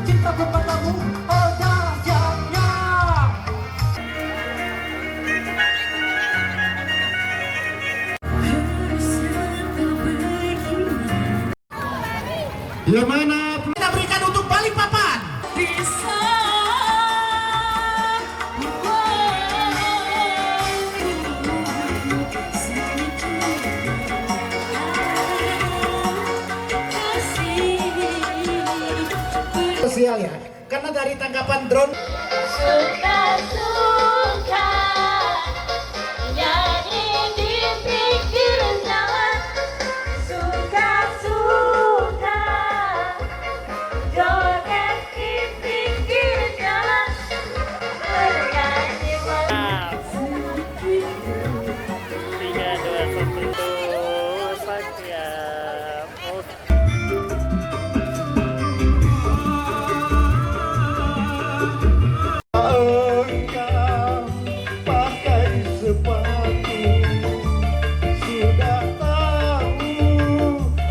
Cintaku padamu, oh dahsyatnya. Yang mana kita berikan untuk Balikpapan. Sosial ya, karena dari tanggapan drone. Suka-suka nyanyi di pinggir jalan, suka-suka joget di pinggir jalan, bernyanyi Tiga, dua, satu, siap. Engkau pakai sepatu, sudah tahu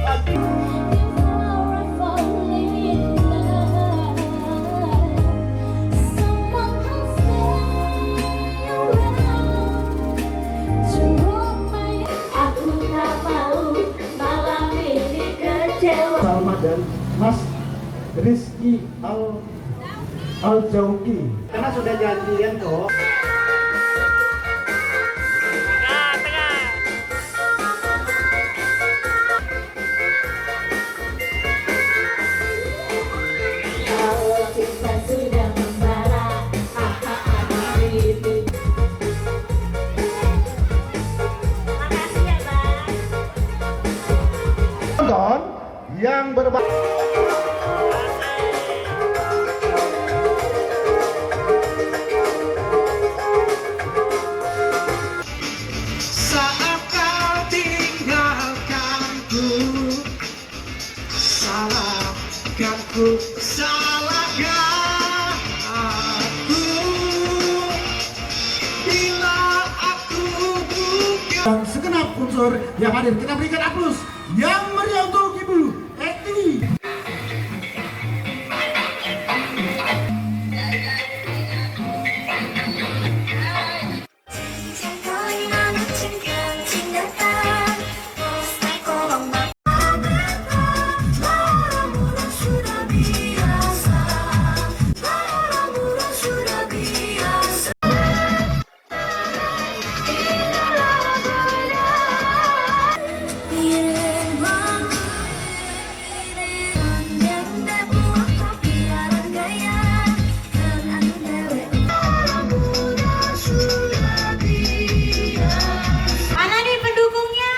aku. Aku tak mau malam ini kecewa. Salma dan Mas Rizky Al-Jauki, karena sudah janjian kok. Tengah, tengah. Kalau cinta sudah membara, itu. Makasih ya, Bang. Nonton yang saat kau tinggalkanku, salahkan aku bila aku bukan. Dan segenap unsur yang hadir kita berikan aplaus yang meriah untuk Ibu Eti. Mana nih pendukungnya?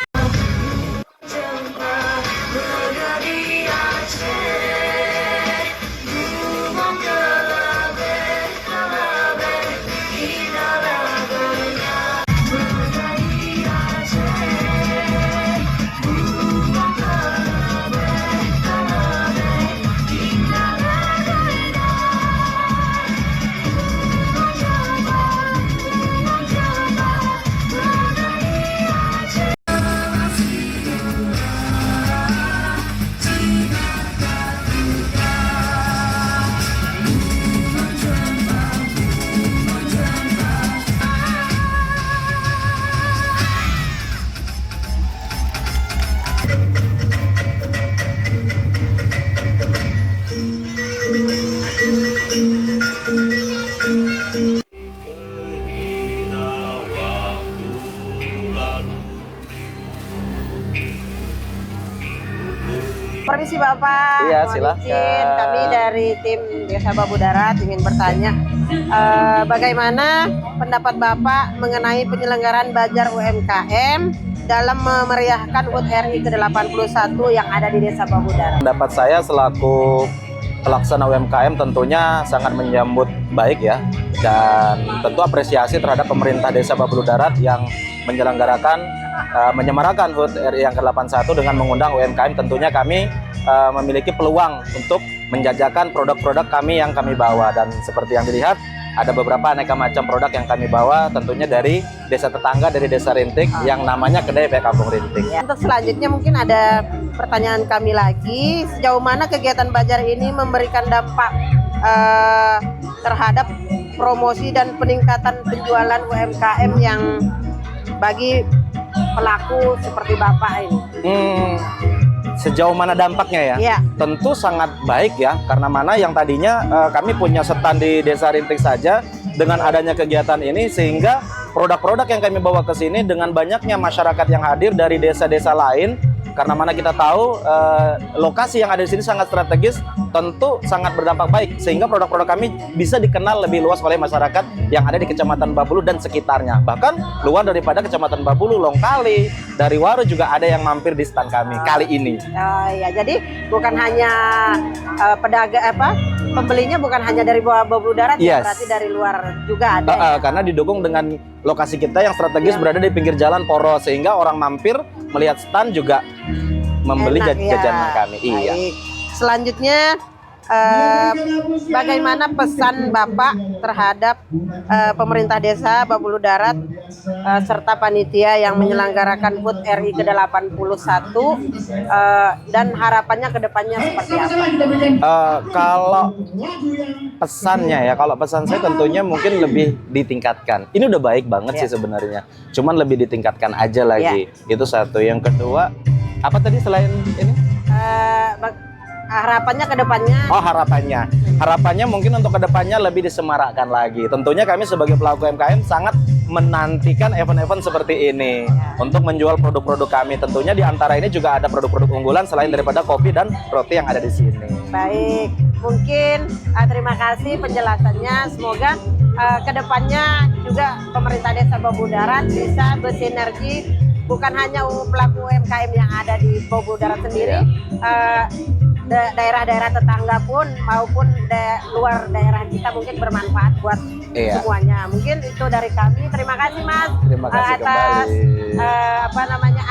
Permisi Bapak, Iya, mohon silakan. izin. Kami dari tim Desa Babu Darat ingin bertanya bagaimana pendapat Bapak mengenai penyelenggaraan Bazar UMKM dalam memeriahkan HUT RI ke-81 yang ada di Desa Babu Darat. Pendapat saya selaku pelaksana UMKM tentunya sangat menyambut baik ya, dan tentu apresiasi terhadap pemerintah Desa Babu Darat yang menyelenggarakan menyemarakan HUT RI yang ke-81 dengan mengundang UMKM. Tentunya kami memiliki peluang untuk menjajakan produk-produk kami yang kami bawa, dan seperti yang dilihat ada beberapa aneka macam produk yang kami bawa tentunya dari desa tetangga, dari desa Rintik yang namanya Kedai Pek Kampung Rintik. Ya. Untuk selanjutnya mungkin ada pertanyaan kami lagi, sejauh mana kegiatan Bajar ini memberikan dampak terhadap promosi dan peningkatan penjualan UMKM yang bagi pelaku seperti Bapak ini? Sejauh mana dampaknya ya? Iya. Tentu sangat baik ya, karena mana yang tadinya kami punya stand di Desa Rintik saja, dengan adanya kegiatan ini sehingga produk-produk yang kami bawa ke sini dengan banyaknya masyarakat yang hadir dari desa-desa lain, karena mana kita tahu lokasi yang ada di sini sangat strategis, tentu sangat berdampak baik sehingga produk-produk kami bisa dikenal lebih luas oleh masyarakat yang ada di Kecamatan Babulu dan sekitarnya. Bahkan luar daripada Kecamatan Babulu, Longkali, dari Waru juga ada yang mampir di stand kami kali ini. Oh ya, jadi bukan hanya pembelinya bukan hanya dari Babulu Darat, ya, Yes. berarti dari luar juga ada. Ya? Karena didukung dengan lokasi kita yang strategis berada di pinggir jalan poros sehingga orang mampir melihat stand juga membeli Enak, ya. jajanan kami. Iya. Baik. Selanjutnya bagaimana pesan Bapak terhadap pemerintah desa Babulu Darat serta panitia yang menyelenggarakan HUT RI ke-81 dan harapannya ke depannya seperti apa? Kalau pesannya ya, kalau pesan saya tentunya mungkin lebih ditingkatkan. Ini udah baik banget sih sebenarnya. Cuman lebih ditingkatkan aja lagi. Itu satu. Yang kedua, apa tadi selain ini? Harapannya ke depannya. Oh, harapannya mungkin untuk kedepannya lebih disemarakkan lagi. Tentunya kami sebagai pelaku UMKM sangat menantikan event-event seperti ini untuk menjual produk-produk kami. Tentunya di antara ini juga ada produk-produk unggulan selain daripada kopi dan roti yang ada di sini. Baik, mungkin terima kasih penjelasannya. Semoga kedepannya juga pemerintah desa Babulu Darat bisa bersinergi, bukan hanya pelaku UMKM yang ada di Babulu Darat sendiri, daerah-daerah tetangga pun maupun luar daerah kita mungkin bermanfaat buat semuanya. Mungkin itu dari kami. Terima kasih Mas. Terima kasih atas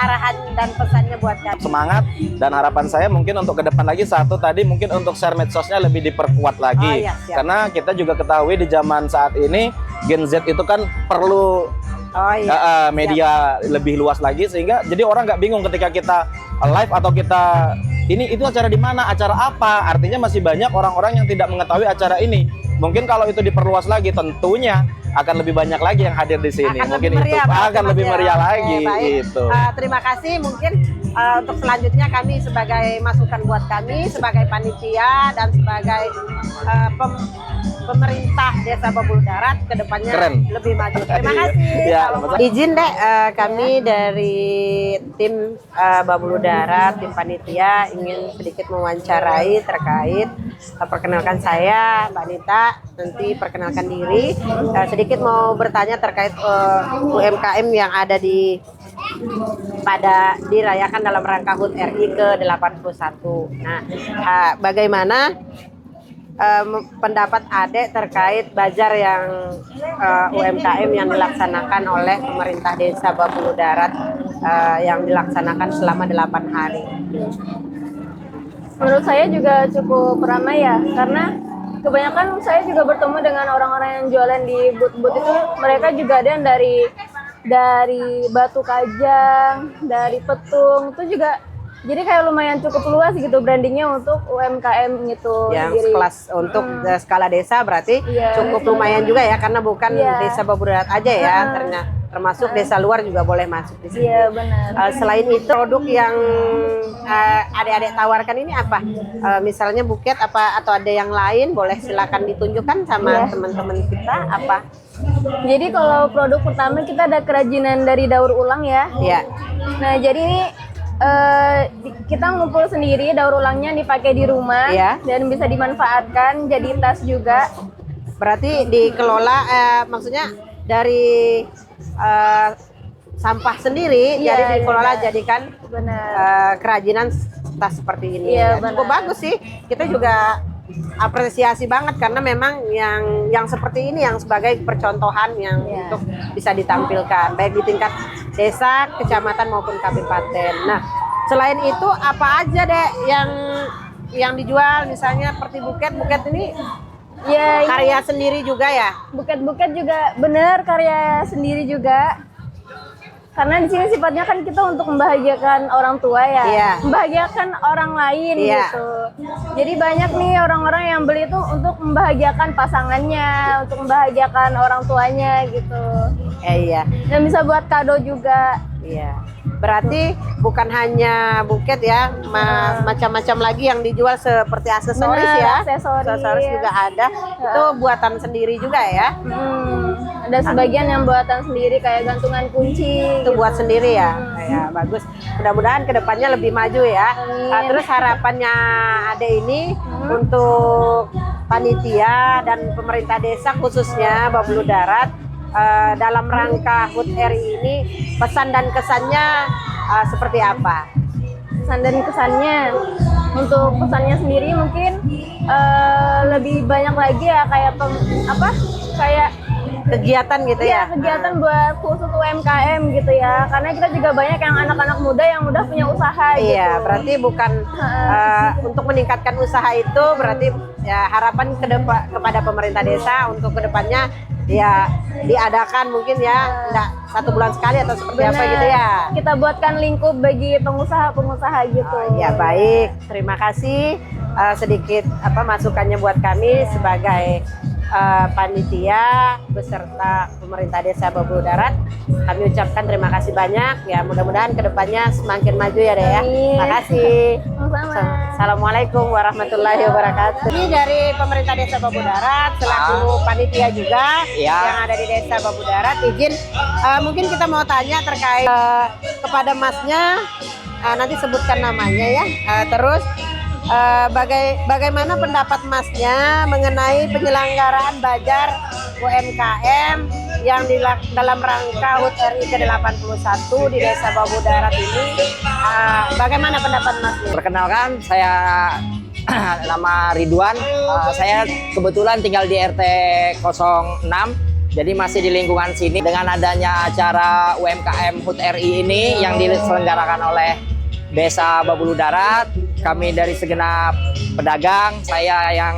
arahan dan pesannya buat kami. Semangat, dan harapan saya mungkin untuk ke depan lagi satu tadi mungkin untuk share medsosnya lebih diperkuat lagi. Karena kita juga ketahui di zaman saat ini Gen Z itu kan perlu media lebih luas lagi, sehingga jadi orang nggak bingung ketika kita live atau kita itu acara di mana, acara apa. Artinya masih banyak orang-orang yang tidak mengetahui acara ini. Mungkin kalau itu diperluas lagi, tentunya akan lebih banyak lagi yang hadir di sini. Mungkin itu akan lebih meriah lagi. Itu. Terima kasih. Mungkin untuk selanjutnya kami sebagai masukan buat kami sebagai panitia dan sebagai pemerintah desa Babulu Darat kedepannya lebih maju. Terima kasih. Izin deh, kami dari tim Babulu Darat, tim panitia ingin sedikit mewawancarai terkait perkenalkan saya Mbak Nita, nanti perkenalkan diri, sedikit mau bertanya terkait UMKM yang ada dirayakan dalam rangka HUT RI ke-81. Nah, bagaimana pendapat Adek terkait Bajar yang UMKM yang dilaksanakan oleh pemerintah desa Babulu Darat yang dilaksanakan selama 8 hari? Menurut saya juga cukup ramai ya, karena kebanyakan saya juga bertemu dengan orang-orang yang jualan di booth-booth itu, mereka juga ada yang dari Batu Kajang, dari Petung, itu juga jadi kayak lumayan cukup luas gitu brandingnya untuk UMKM gitu. Yang kelas untuk skala desa berarti cukup lumayan juga ya, karena bukan desa Babulu Darat aja ya, termasuk desa luar juga boleh masuk di sini. Iya benar. Selain itu produk yang adik-adik tawarkan ini apa? Misalnya buket apa atau ada yang lain, boleh silakan ditunjukkan sama teman-teman kita apa? Jadi kalau produk pertama kita ada kerajinan dari daur ulang ya. Iya. Nah jadi ini kita ngumpul sendiri, daur ulangnya dipakai di rumah dan bisa dimanfaatkan jadi tas juga. Berarti dikelola maksudnya dari sampah sendiri, jadi dikelola jadikan kerajinan tas seperti ini. Cukup bagus sih. Kita juga apresiasi banget karena memang yang seperti ini yang sebagai percontohan yang untuk bisa ditampilkan baik di tingkat desa, kecamatan maupun kabupaten. Nah, selain itu apa aja deh yang dijual, misalnya seperti buket ini Ya, ini Karya sendiri juga ya? buket-buket juga bener karya sendiri juga. Karena di sini sifatnya kan kita untuk membahagiakan orang tua ya, Iya. membahagiakan orang lain Iya. gitu. Jadi banyak nih orang-orang yang beli itu untuk membahagiakan pasangannya, untuk membahagiakan orang tuanya gitu. Iya. Dan bisa buat kado juga. Iya. Berarti bukan hanya buket ya, macam-macam lagi yang dijual seperti aksesoris Bener, ya. aksesoris. Juga ada. Itu buatan sendiri juga ya. Ada sebagian yang buatan sendiri kayak gantungan kunci. Itu gitu. buat sendiri ya. Ya, bagus. Mudah-mudahan kedepannya lebih maju ya. Amin. Terus harapannya Ade ini untuk panitia dan pemerintah desa khususnya Babulu Darat dalam rangka HUT RI ini, pesan dan kesannya seperti apa? Pesan dan kesannya, untuk pesannya sendiri mungkin lebih banyak lagi ya kayak kayak Kegiatan gitu ya? kegiatan buat khusus UMKM gitu ya, karena kita juga banyak yang anak-anak muda yang udah punya usaha gitu. Iya, berarti bukan untuk meningkatkan usaha itu, berarti ya harapan kepada pemerintah desa untuk kedepannya ya diadakan mungkin ya enggak 1 bulan sekali atau seperti apa gitu ya. Kita buatkan lingkup bagi pengusaha-pengusaha gitu. Ya baik, terima kasih sedikit masukannya buat kami sebagai panitia beserta pemerintah desa Babulu Darat. Kami ucapkan terima kasih banyak ya, mudah-mudahan kedepannya semakin maju ya Dea ya. Amin. Terima kasih. Sama-sama. Assalamualaikum warahmatullahi wabarakatuh. Ini dari pemerintah desa Babulu Darat selaku panitia juga yang ada di desa Babulu Darat. Izin mungkin kita mau tanya terkait kepada masnya, nanti sebutkan namanya ya. Terus bagaimana pendapat masnya mengenai penyelenggaraan Bazar UMKM yang dalam rangka HUT RI ke-81 di Desa Babulu Darat ini? Bagaimana pendapat masnya? Perkenalkan, saya nama Ridwan. Saya kebetulan tinggal di RT 06, jadi masih di lingkungan sini. Dengan adanya acara UMKM HUT RI ini yang diselenggarakan oleh Desa Babulu Darat, kami dari segenap pedagang, saya yang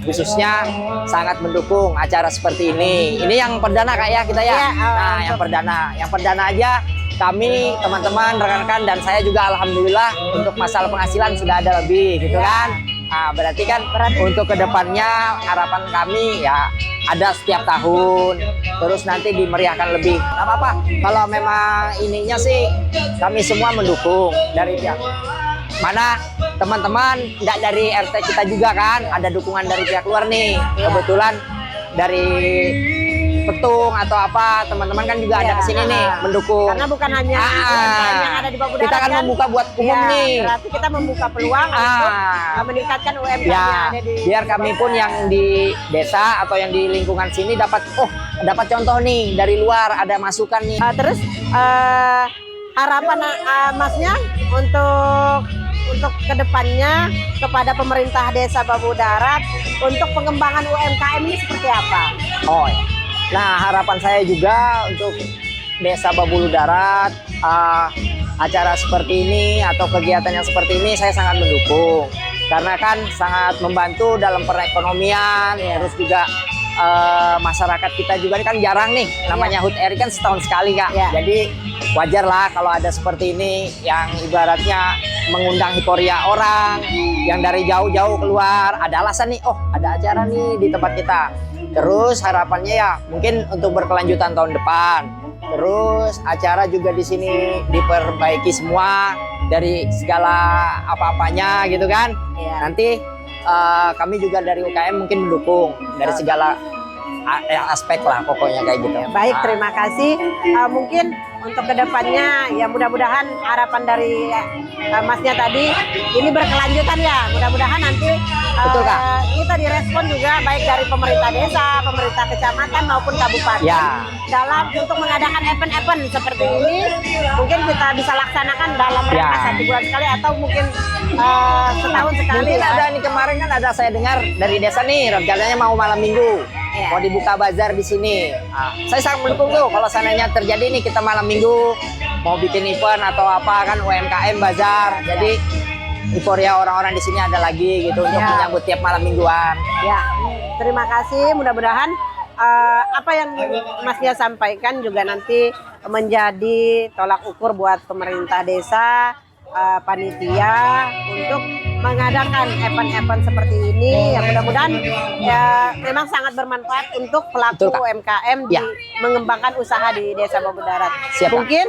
khususnya sangat mendukung acara seperti ini. Ini yang perdana Kak ya kita ya. Iya, Nah, yang perdana aja kami teman-teman rekan-rekan dan saya juga alhamdulillah untuk masalah penghasilan sudah ada lebih gitu kan. Nah, berarti untuk kedepannya harapan kami ya ada setiap tahun, terus nanti dimeriahkan lebih. Nggak apa-apa, kalau memang ininya sih kami semua mendukung dari pihak mana teman-teman, nggak dari RT kita juga kan, ada dukungan dari pihak luar nih. Kebetulan dari Petung atau apa, teman-teman kan juga ada kesini nih mendukung. Karena bukan hanya yang ada di Babulu Darat, kita kan membuka buat umum nih. Berarti kita membuka peluang untuk meningkatkan UMKM Ya, yang ada di biar kami pun yang di desa atau yang di lingkungan sini dapat contoh nih dari luar, ada masukan nih. terus harapan masnya untuk kedepannya kepada pemerintah desa Babulu Darat untuk pengembangan UMKM ini seperti apa? Oh, ya. Nah harapan saya juga untuk Desa Babulu Darat, acara seperti ini atau kegiatan yang seperti ini saya sangat mendukung, karena kan sangat membantu dalam perekonomian, terus juga masyarakat kita juga kan jarang nih namanya HUT RI kan setahun sekali Kak. Jadi wajar lah kalau ada seperti ini yang ibaratnya mengundang hiporia orang yang dari jauh-jauh keluar, ada alasan nih, oh ada acara nih di tempat kita. Terus harapannya ya mungkin untuk berkelanjutan tahun depan. Terus acara juga di sini diperbaiki semua dari segala apa-apanya gitu kan. Nanti kami juga dari UKM mungkin mendukung dari segala aspek lah pokoknya kayak gitu. Baik, terima kasih. Mungkin untuk kedepannya ya mudah-mudahan harapan dari masnya tadi ini berkelanjutan ya. Mudah-mudahan nanti Betul, Kak. kita direspon juga baik dari pemerintah desa, pemerintah kecamatan maupun kabupaten dalam untuk mengadakan event-event seperti ini. Mungkin kita bisa laksanakan dalam rangka 1 bulan sekali atau mungkin setahun sekali. Mungkin ada nih kemarin kan ada saya dengar dari desa nih rencananya mau malam minggu mau dibuka bazar di sini. Saya sangat mendukung tuh kalau seandainya terjadi nih kita malam minggu mau bikin event atau apa kan UMKM bazar. Jadi euforia orang-orang di sini ada lagi gitu untuk Ya. menyambut tiap malam mingguan. Ya, terima kasih. Mudah-mudahan apa yang Mas Dia sampaikan juga nanti menjadi tolak ukur buat pemerintah desa, panitia untuk mengadakan event-event seperti ini. Yang mudah-mudahan ya memang sangat bermanfaat untuk pelaku Betul, Kak. UMKM di Ya. mengembangkan usaha di Desa Babu Darat. Siap, Kak. Mungkin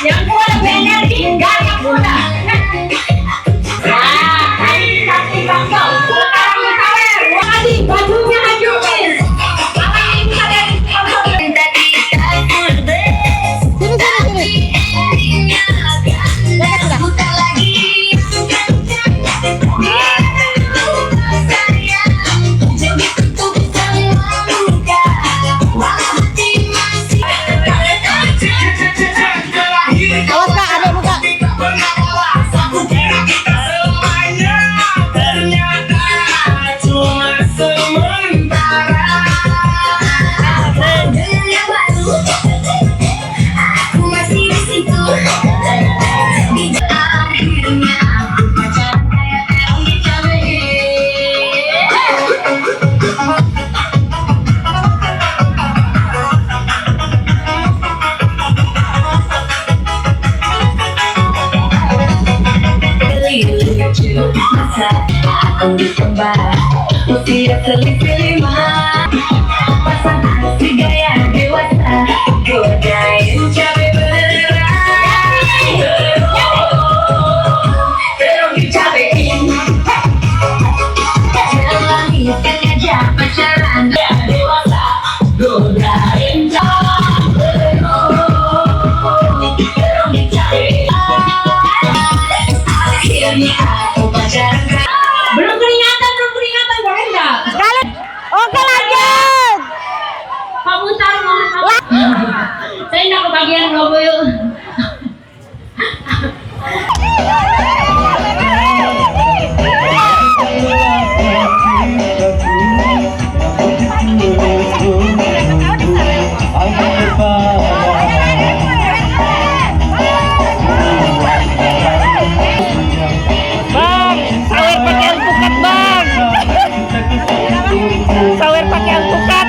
yang kuat berenergi gak yang muda. Nah, hari kasih bangsa sekarang disawer wadi bajunya hajuin apa yang bisa dari sponsor tadi takut putar lagi awas Kak, adek buka. Aku masih di situ. Akhirnya aku pacaran kayak terong dicabein. Lucu masa aku ditembak usia selisih 5 pasang si gaya dewasa godain cabai beneran terong dicabein jalani sengaja pacaran gaya dewasa godain cabai terong dicabein. Akhirnya aku pacaran. Belum keringatan boleh nggak? Oke, lanjut. Kamu taruh mama kamu. Saya nggak kebagian logo yuk. Sawer pakai alpukat.